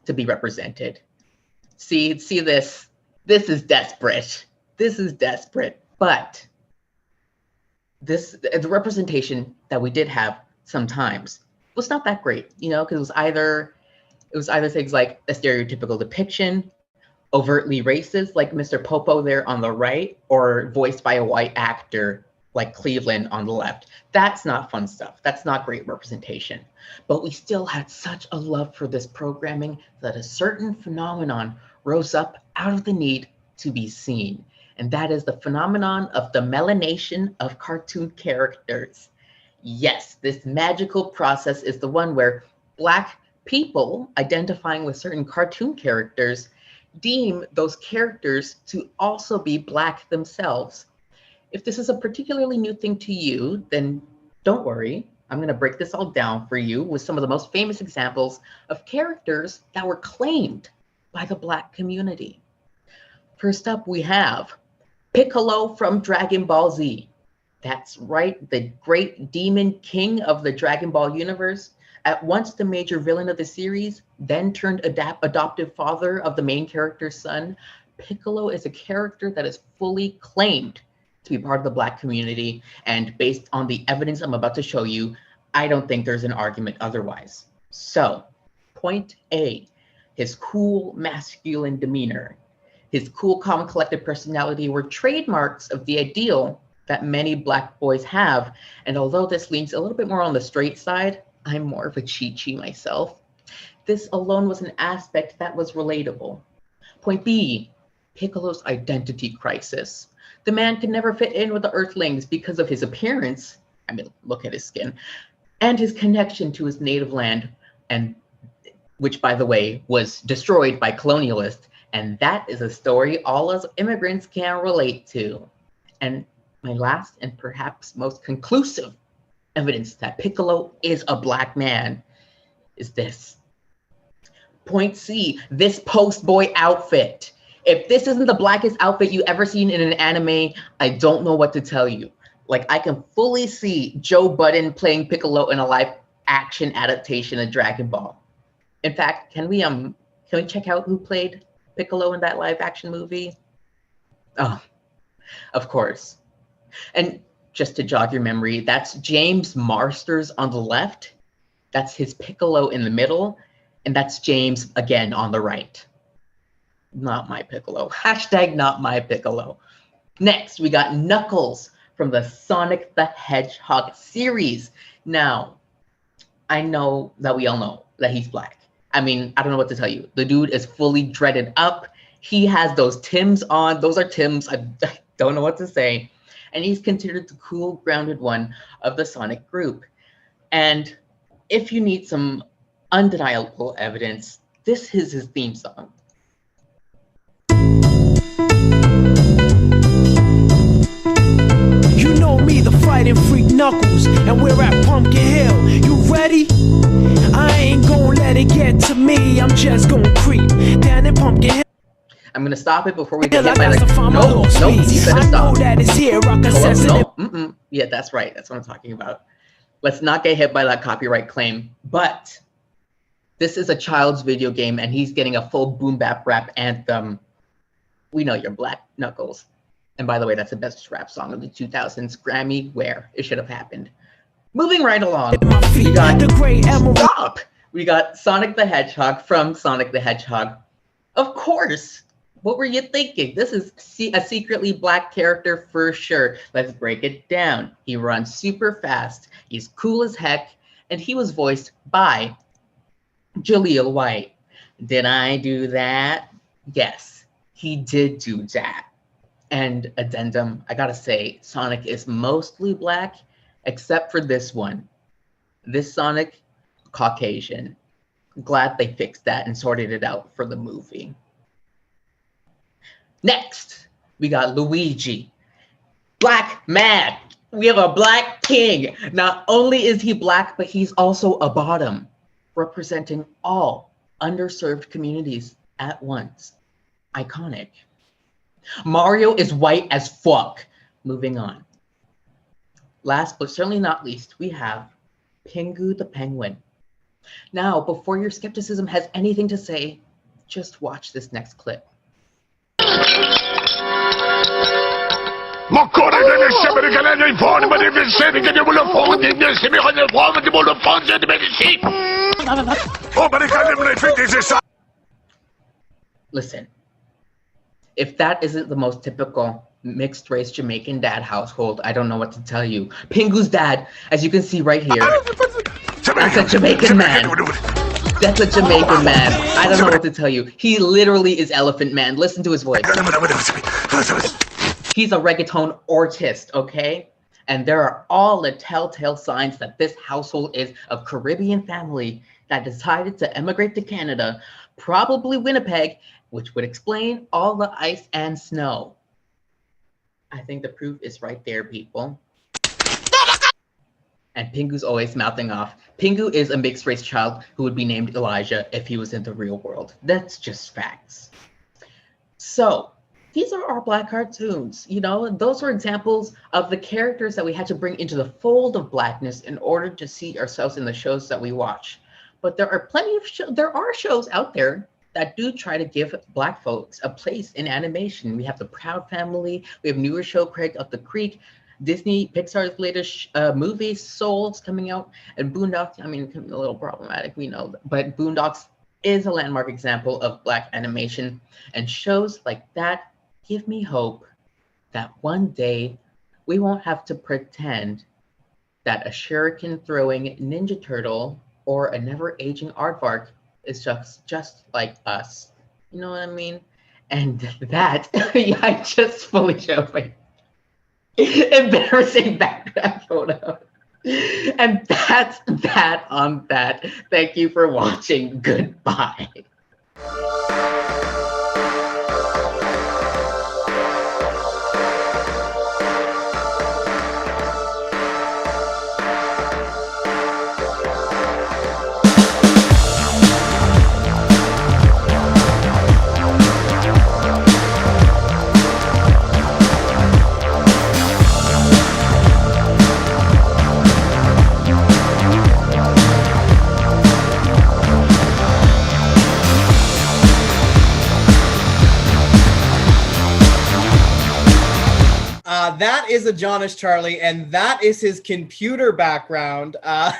to be represented. See this. This is desperate. This is desperate. But the representation that we did have sometimes was not that great, you know, because it was either things like a stereotypical depiction, overtly racist, like Mr. Popo there on the right, or voiced by a white actor like Cleveland on the left. That's not fun stuff. That's not great representation. But we still had such a love for this programming that a certain phenomenon rose up out of the need to be seen. And that is the phenomenon of the melanation of cartoon characters. Yes, this magical process is the one where Black people identifying with certain cartoon characters deem those characters to also be Black themselves. If this is a particularly new thing to you, then don't worry. I'm going to break this all down for you with some of the most famous examples of characters that were claimed by the Black community. First up, we have Piccolo from Dragon Ball Z. That's right, the great demon king of the Dragon Ball universe, at once the major villain of the series, then turned adoptive father of the main character's son. Piccolo is a character that is fully claimed to be part of the Black community, and based on the evidence I'm about to show you, I don't think there's an argument otherwise. So, point A, his cool masculine demeanor, his cool, calm, and collected personality were trademarks of the ideal that many Black boys have, and although this leans a little bit more on the straight side, I'm more of a Chi-Chi myself, this alone was an aspect that was relatable. Point B, Piccolo's identity crisis. The man could never fit in with the Earthlings because of his appearance, I mean, look at his skin, and his connection to his native land, and which, by the way, was destroyed by colonialists. And that is a story all us immigrants can relate to. And my last and perhaps most conclusive evidence that Piccolo is a Black man is this. Point C, this post-boy outfit. If this isn't the blackest outfit you ever seen in an anime, I don't know what to tell you. Like, I can fully see Joe Budden playing Piccolo in a live action adaptation of Dragon Ball. In fact, can we check out who played Piccolo in that live action movie? Oh, of course. And just to jog your memory, that's James Marsters on the left. That's his Piccolo in the middle. And that's James again on the right. Not my Piccolo. Hashtag not my Piccolo. Next, we got Knuckles from the Sonic the Hedgehog series. Now, I know that we all know that he's Black. I mean, I don't know what to tell you. The dude is fully dreaded up. He has those Tims on. Those are Tims. I don't know what to say. And he's considered the cool, grounded one of the Sonic group. And if you need some undeniable evidence, this is his theme song. You know me, the fighting freak Knuckles, and we're at Pumpkin Hill. You ready? I ain't gonna let it get to me. I'm just gonna creep down in Pumpkin Hill. I'm gonna stop it before we get hit by the... No, you better stop. Yeah, that's right. That's what I'm talking about. Let's not get hit by that copyright claim. But this is a child's video game, and he's getting a full boom bap rap anthem. We know you're Black Knuckles. And by the way, that's the best rap song of the 2000s. Grammy, where it should have happened. Moving right along, we got Stop! We got Sonic the Hedgehog from Sonic the Hedgehog. Of course. What were you thinking? This is a secretly Black character for sure. Let's break it down. He runs super fast. He's cool as heck. And he was voiced by Jaleel White. Did I do that? Yes, he did do that. And addendum, I gotta say, Sonic is mostly Black, except for this one. This Sonic, Caucasian. Glad they fixed that and sorted it out for the movie. Next, we got Luigi. Black man. We have a Black king. Not only is he Black, but he's also a bottom, representing all underserved communities at once. Iconic. Mario is white as fuck. Moving on. Last but certainly not least, we have Pingu the Penguin. Now, before your skepticism has anything to say, just watch this next clip. Listen, if that isn't the most typical mixed race Jamaican dad household, I don't know what to tell you. Pingu's dad, as you can see right here, that's a Jamaican man. That's a Jamaican man. I don't know what to tell you. He literally is Elephant Man. Listen to his voice. He's a reggaeton artist, okay? And there are all the telltale signs that this household is a Caribbean family that decided to emigrate to Canada, probably Winnipeg, which would explain all the ice and snow. I think the proof is right there, people. And Pingu's always mouthing off. Pingu is a mixed race child who would be named Elijah if he was in the real world. That's just facts. So these are our Black cartoons. You know, those are examples of the characters that we had to bring into the fold of Blackness in order to see ourselves in the shows that we watch. But there are plenty of there are shows out there that do try to give Black folks a place in animation. We have the Proud Family. We have newer show Craig Up the Creek. Disney, Pixar's latest movie, Soul's coming out, and Boondocks, I mean, it can be a little problematic, we know, but Boondocks is a landmark example of Black animation, and shows like that give me hope that one day we won't have to pretend that a shuriken-throwing Ninja Turtle or a never-aging aardvark is just like us. You know what I mean? And that, yeah, I just fully showed my embarrassing background photo. And that's that on that. Thank you for watching. Goodbye. That is Ajahnis Charley, and that is his computer background. I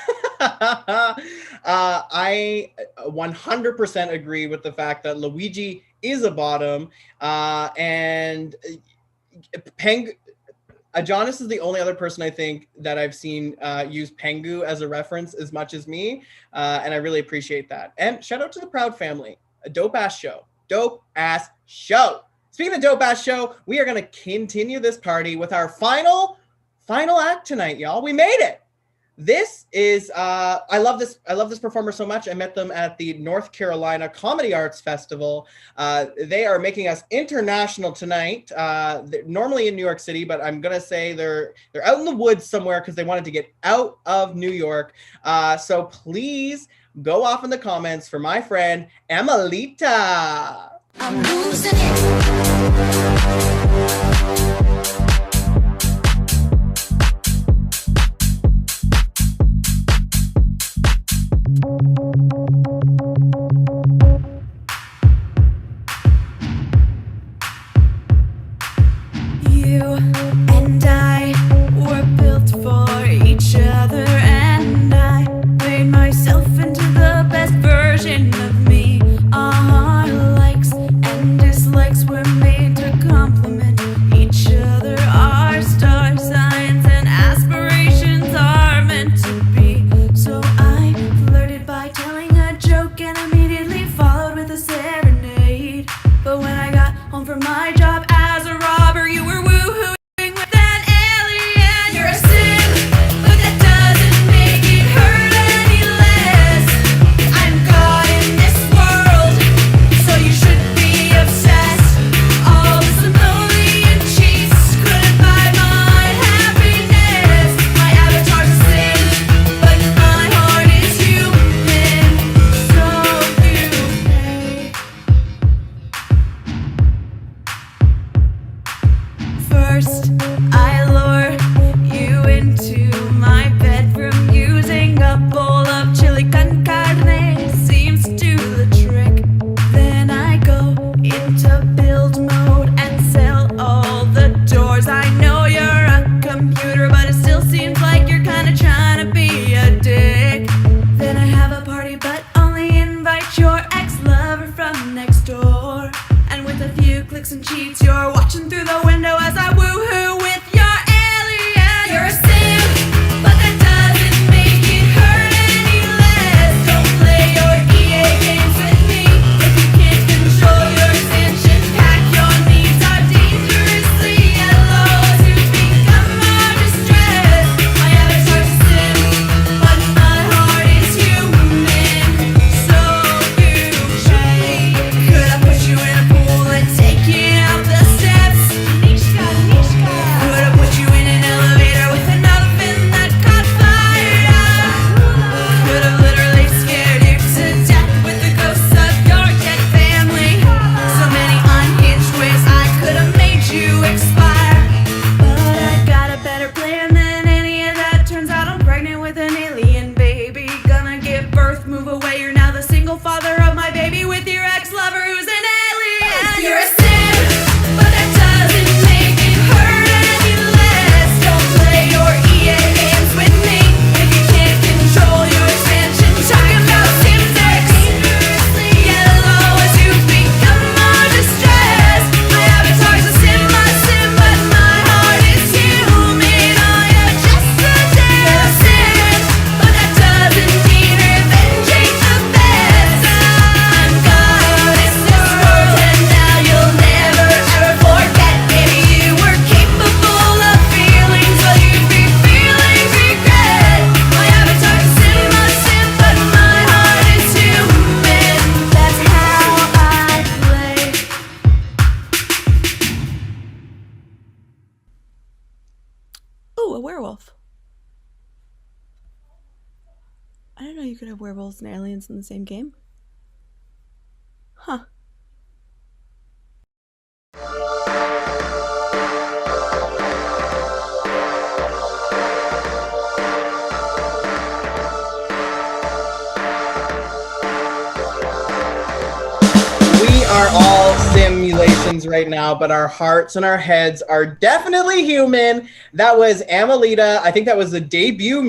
100% agree with the fact that Luigi is a bottom, and Ajahnis is the only other person I think that I've seen use Pengu as a reference as much as me, and I really appreciate that. And shout out to the Proud Family, a dope-ass show. Dope-ass show. Speaking of dope-ass show, we are going to continue this party with our final act tonight, y'all. We made it. This is, I love this performer so much. I met them at the North Carolina Comedy Arts Festival. They are making us international tonight. They're normally in New York City, but I'm going to say they're out in the woods somewhere because they wanted to get out of New York. So please go off in the comments for my friend, Amalita. I'm losing it. You and I were built for each other, and I made myself into the best version of me. Our likes and dislikes were made to complement each other. Our star signs and aspirations are meant to be. So I flirted by telling a joke and immediately followed with a serenade. But when I got home from my job as a robber, you were woohooing with an alien. You're a sin, but that doesn't make it hurt any less. I'm God in this world, so you should be obsessed. All this million cheats couldn't buy my happiness. My avatar's a sin, but my heart is human. So you pay. First, I lure you into my bedroom using a bowl of chili con carne. Seems to do the trick. Then I go into build mode and sell all the doors. I know you're a computer, but it still seems like you're kinda trying to be a dick. Then I have a party, but only invite your ex-lover from next door. And with a few clicks and cheats, you're watching through the window as I woohoo with your alien. You're a sin, but that doesn't make it hurt any less. Don't play your EA games with me if you can't control your attention. Pack your needs are dangerously yellow to become more distressed. My avatar's a sin, but my heart is human. So you pay. Could I put you in a pool and take you out the steps? Could I put you in an elevator with an elephant that caught fire? Could have literally scared you to death with the ghosts of your dead family. So many unhinged ways I could have made you expire. But I got a better plan than any of that. Turns out I'm pregnant with an alien baby. Gonna give birth, move away. You're now the single father of my baby with your ex-lover who's an alien. You're a sin, but that doesn't make it hurt any less. Don't play your EA games with me if you can't control your attention. Talking about syntax, dangerously yellow as you become more distressed. My avatar's a sin, but my heart is human. Oh, you're just a damn sin, but that doesn't mean revenge ain't the best. I'm God in this world, and now you'll never ever forget. Maybe you were capable of feelings, but you'd be feeling regret. My avatar's a sin, but my heart is human. That's how I play. Ooh, a werewolf. I didn't know you could have werewolves and aliens in the same game. Huh. We are all simulations right now, but our hearts and our heads are definitely human. That was Amalita. I think that was the debut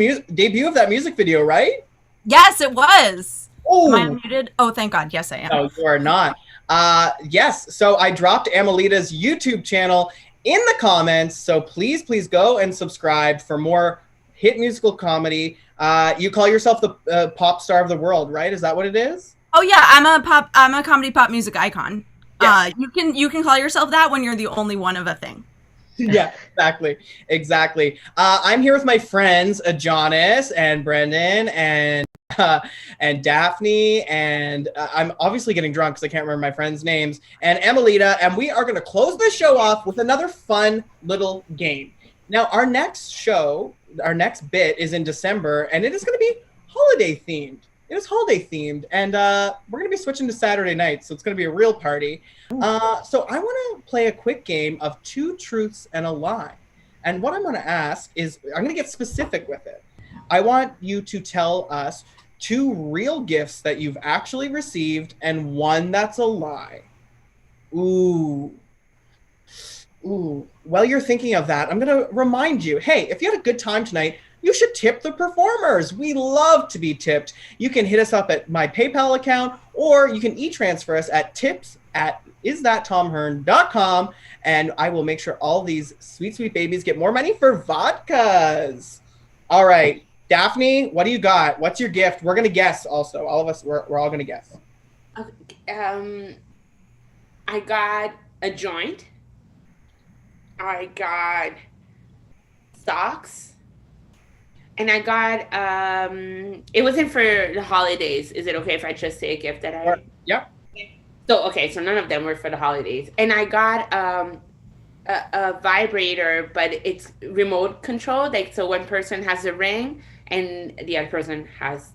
of that music video, right? Yes, it was. Oh. Am I muted? Oh, thank God. Yes, I am. No, you are not. Yes, so I dropped Amalita's YouTube channel in the comments, so please go and subscribe for more hit musical comedy. You call yourself the pop star of the world, right? Is that what it is? Oh yeah, I'm a comedy pop music icon. Yes. You can call yourself that when you're the only one of a thing. Yeah, exactly. I'm here with my friends Ajahnis and Brenden and Daphney, and I'm obviously getting drunk because I can't remember my friends' names, and Amalita, and we are going to close this show off with another fun little game. Now, our next bit is in December, and it is going to be holiday themed. It is holiday themed, and we're gonna be switching to Saturday night, so it's gonna be a real party. So I want to play a quick game of 2 truths and a lie. And what I'm going to ask is, I'm going to get specific with it. I want you to tell us 2 real gifts that you've actually received and 1 that's a lie. Ooh. While you're thinking of that, I'm going to remind you, hey, if you had a good time tonight, you should tip the performers. We love to be tipped. You can hit us up at my PayPal account, or you can e-transfer us at tips@isthattomhearn.com, and I will make sure all these sweet, sweet babies get more money for vodkas. All right, Daphney, what do you got? What's your gift? We're going to guess also. All of us, we're all going to guess. I got a joint. I got socks. And I got, it wasn't for the holidays. Is it okay if I just say a gift that I... Yep. So none of them were for the holidays. And I got a vibrator, but it's remote controlled. Like, so one person has the ring and the other person has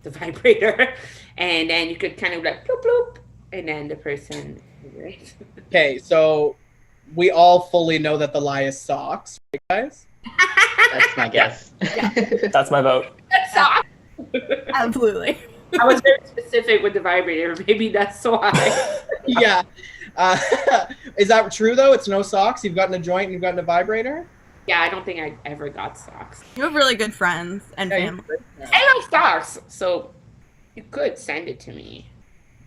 the vibrator. And then you could kind of like, bloop, bloop. And then the person... Okay, so we all fully know that the lie is socks, right, guys? That's my guess. That's my vote. That's socks. Absolutely. I was very specific with the vibrator. Maybe that's why. Yeah. Is that true, though? It's no socks? You've gotten a joint and you've gotten a vibrator? Yeah, I don't think I ever got socks. You have really good friends and family. I like socks, so you could send it to me.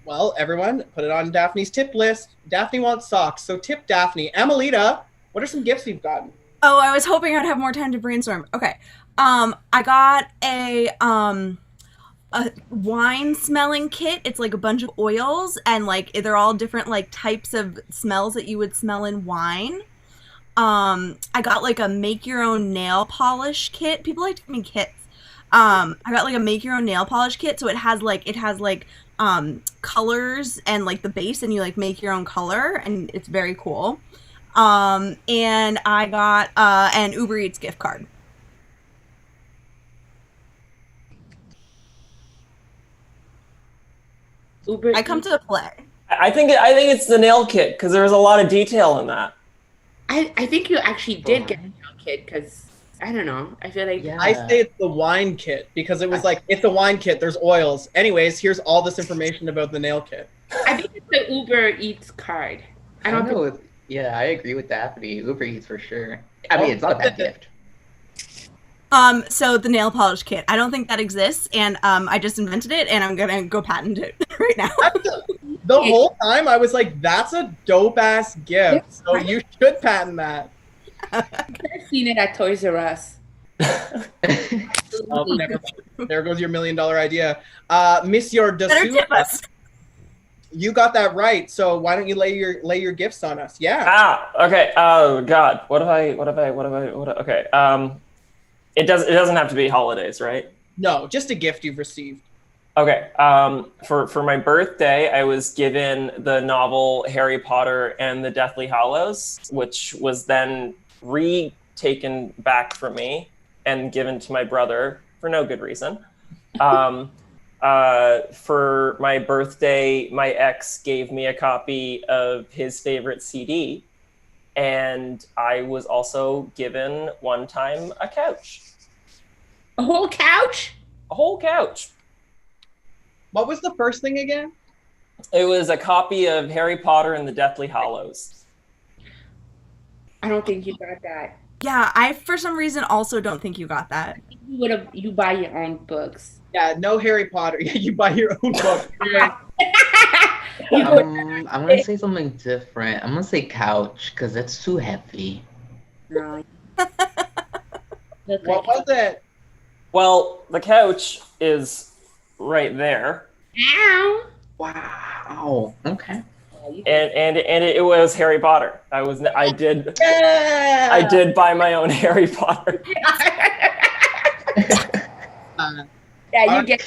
Well, everyone, put it on Daphne's tip list. Daphney wants socks, so tip Daphney. Amalita, what are some gifts you've gotten? Oh, I was hoping I'd have more time to brainstorm. Okay. I got a wine smelling kit. It's like a bunch of oils, and like they're all different like types of smells that you would smell in wine. I got like a make your own nail polish kit. People like to give me kits. I got like a make your own nail polish kit, so it has like colors and like the base, and you like make your own color, and it's very cool. And I got an Uber Eats gift card. I come to play. I think it's the nail kit because there was a lot of detail in that. I think you actually did get a nail kit because I don't know. I feel like I say it's the wine kit because it was like, it's a wine kit. There's oils. Anyways, here's all this information about the nail kit. I think it's the Uber Eats card. I don't know. Yeah, I agree with Daphney. Uber Eats for sure. I mean, it's not a bad gift. So the nail polish kit, I don't think that exists, and I just invented it, and I'm gonna go patent it right now. The whole time I was like, that's a dope ass gift, so you should patent that. I've seen it at Toys R Us. Oh, never mind. There goes your $1 million idea. Monsieur D'souza, you got that right. So why don't you lay your gifts on us? Yeah. Okay. Oh God. What have I? Okay. It doesn't have to be holidays, right? No, just a gift you've received. Okay. For my birthday, I was given the novel Harry Potter and the Deathly Hallows, which was then retaken back from me and given to my brother for no good reason. For my birthday, my ex gave me a copy of his favorite CD, and I was also given one time a couch. A whole couch? A whole couch. What was the first thing again? It was a copy of Harry Potter and the Deathly Hallows. I don't think you got that. Yeah, I for some reason also don't think you got that. You buy your own books. Yeah, no Harry Potter. Yeah, you buy your own book. I'm gonna say something different. I'm gonna say couch because it's too heavy. No. What was it? Well, the couch is right there. Ow! Wow. Okay. And it was Harry Potter. I did buy my own Harry Potter. Yeah, you get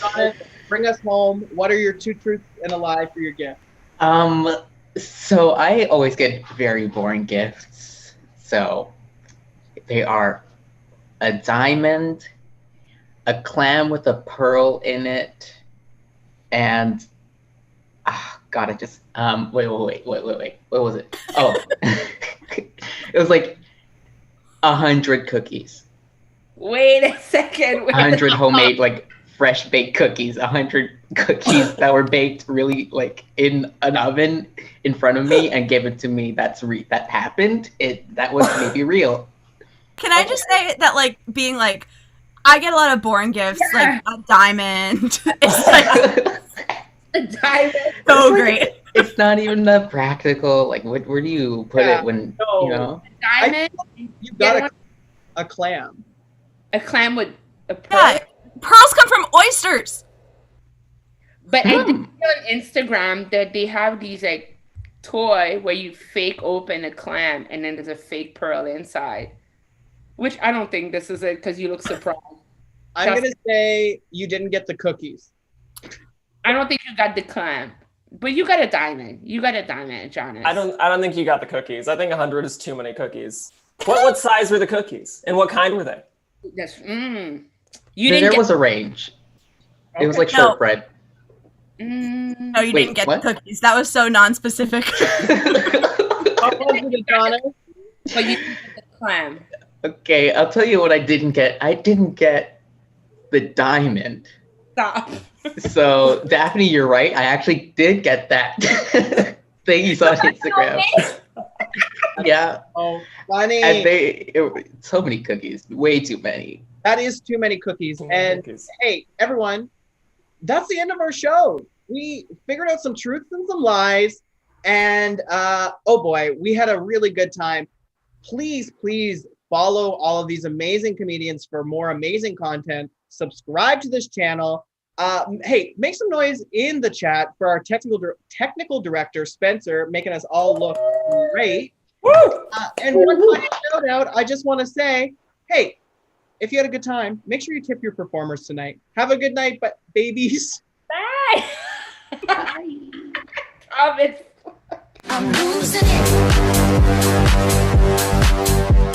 Bring us home. What are your 2 truths and a lie for your gift? So I always get very boring gifts. So they are a diamond, a clam with a pearl in it, and God, I just wait. What was it? Oh, it was like 100 cookies. Wait a second. 100 homemade, like fresh baked cookies. 100 cookies that were baked really like in an oven in front of me and given to me. That happened. That was maybe real. Can I just say that, like, being like, I get a lot of boring gifts, like a diamond. It's like a diamond. So great. It's not even the practical. Like, where do you put it when you know? Diamond. You got a clam. A clam with a pearl. Yeah, pearls come from oysters. But I did see on Instagram that they have these like toy where you fake open a clam and then there's a fake pearl inside. Which I don't think this is it because you look surprised. I'm gonna say you didn't get the cookies. I don't think you got the clam, but you got a diamond. You got a diamond, Jonas. I don't think you got the cookies. I think 100 is too many cookies. What size were the cookies, and what kind were they? That's There was a range. It was like shortbread. No, you Wait, didn't get what? the cookies. That was so non-specific. How was it, Donna? But you didn't get the clam. Okay, I'll tell you what I didn't get. I didn't get the diamond. Stop. So, Daphney, you're right. I actually did get that thing you saw on Instagram. Yeah. Oh, funny. And so many cookies. Way too many. That is too many cookies. Hey, everyone, that's the end of our show. We figured out some truths and some lies. And oh boy, we had a really good time. Please follow all of these amazing comedians for more amazing content. Subscribe to this channel. Hey, make some noise in the chat for our technical director, Spencer, making us all look great. Woo! And one final shout out, I just want to say, hey, if you had a good time, make sure you tip your performers tonight. Have a good night, babies. Bye. Bye. I'm losing it.